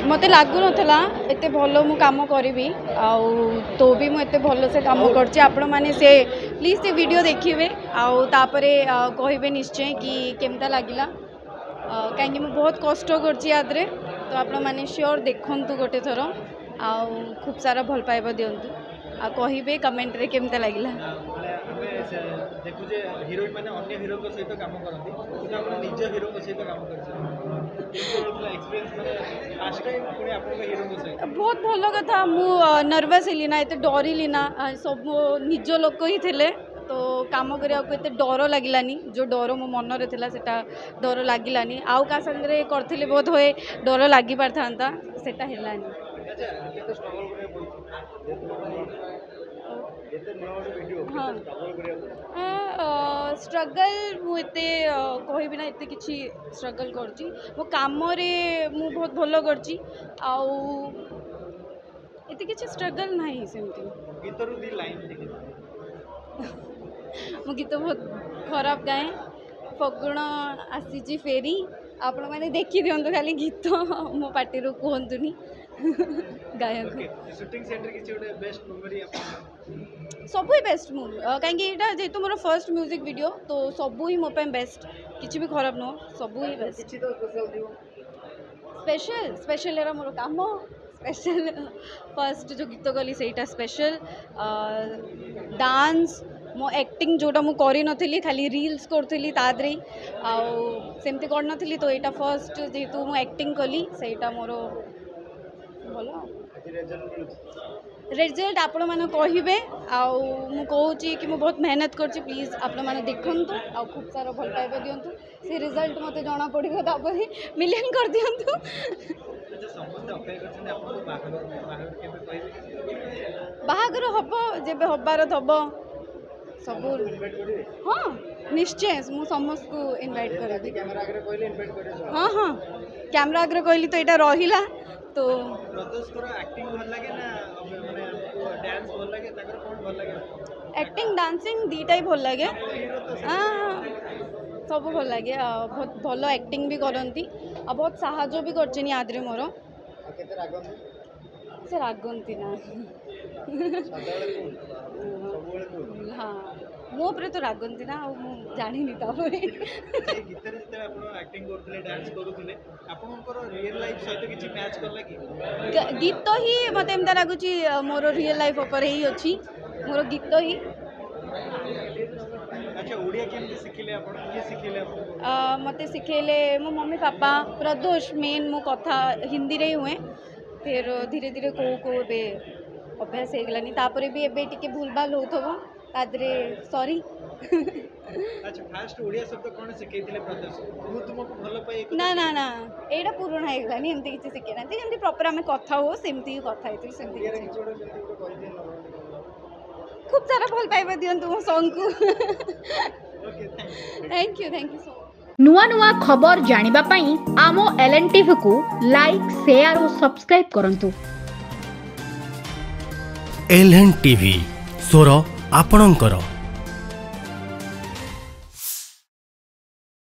मत लगुन एत भल मु काम करी तो भी मुझे भल से काम कर मैंने से प्लीज से वीडियो देखिए आउे कहे निश्चय कि केमता लगिला कहीं बहुत कष्ट कर तो आपण मैंने श्योर देखु गोटे थर खूब सारा भल पाइबा दिंतु आ कहे कमेंट रे केमता लगिला देखुचे हिरोइन माने अन्य हीरो को सहित काम करती कि आपण निज हीरो को सहित काम करछन एक्सपीरियंस माने फर्स्ट टाइम पुणी आपण हीरो को सहित बहुत भल कथा मु नर्वस हेली ना एते डरिली ना सब निज लोक ही थिले तो काम करिया को एते डर लागिलानी जो डर मो मन रे थिला सेटा डर लागिलानी आउ का संगरे करथिले बहुत होए डर लागि पारथांता सेटा हेलानी स्ट्रगल मुझे कहबी ना एते किछि स्ट्रगल करची मो काम रे मु बहुत भलो करची आउ एते किछि स्ट्रगल नाही सेमती गीतरु दी लाइन मो गीत बहुत खराब गाए फगुण आसी फेरी आपण मैंने देखी दिंतु खाली गीत मो पार्टी कहतुनी गायक शूटिंग सेंटर किछि ओटे बेस्ट मेमोरी सब ही बेस्ट मूवी कहीं जेहेतु मोर फर्स्ट म्यूजिक वीडियो तो सब ही मो बेस्ट किसी भी खराब नुह सब ही बेस्ट स्पेशल स्पेशल एरा मोर काम स्पेशल फर्स्ट जो गीत गली सेटा स्पेशल डांस मो एक्टिंग जोटा मु करी नथिली खाली रील्स करथिली तादरे सेमती कर नथिली तो एटा फर्स्ट जेहेतु मु एक्टिंग कली सेटा मोर भलो रिजल्ट आपण मैंने कहे आउँ कि मु बहुत मेहनत कर प्लीज आपण मैंने देखु आ खूब सारा भल पाइबा दिंतु से रिजल्ट मत जना पड़ो तापर मिलियन कर दिंतु बाहागर हम जब हबार थब सब हाँ निश्चय मु समस्त को इनवाइट कर हाँ हाँ कैमरा आगे कहली तो यहाँ रहा तो एक्टिंग भल लगे ना डांस भल लगे ताकर कोन भल लगे एक्टिंग डांसिंग दीटा ही भल लगे सब भल लगे बहुत भल एक्टिंग भी करती बहुत साहाଯ୍य भी करछनी आदरे मोर से रागंती ना हाँ मो उपरे तो रागंती ना जानी तापर गीतरे जते आपण एक्टिंग करथले डांस करूथले आपनकर रियल लाइफ सहित किछि मैच करला कि गीत ही मते एमता लागुची मोर रियल लाइफ ऊपर ही अछि मोर गीत ही अच्छा ओडिया केमते सिखिले आपण के सिखिले आपण मते सिखेले मो मम्मी पापा प्रदोष मेन मो कथा हिंदी रे हुए फिर धीरे धीरे को बे अभ्यास हो गलानी तापरे भी एबे टिके भूल भाल होथबो तादरे सॉरी अच्छा फास्ट ओडिया शब्द कोन सिखैतिले प्रदोष मु तुमको भलो पाई ना ना ना एडा पुराना हो गलानी एमती किछि सिखे ना जेमती प्रॉपर हमें कथा हो सेमती कथा हेति सेमती खूब सारा भल पाइबा दियंतु मो सॉन्ग को थैंक यू सो नुआ नुआ खबर जानिबा पई आमो एलएन टीवी को लाइक शेयर और सब्सक्राइब करंतु। एलएन टीवी स्वर आपणंकर।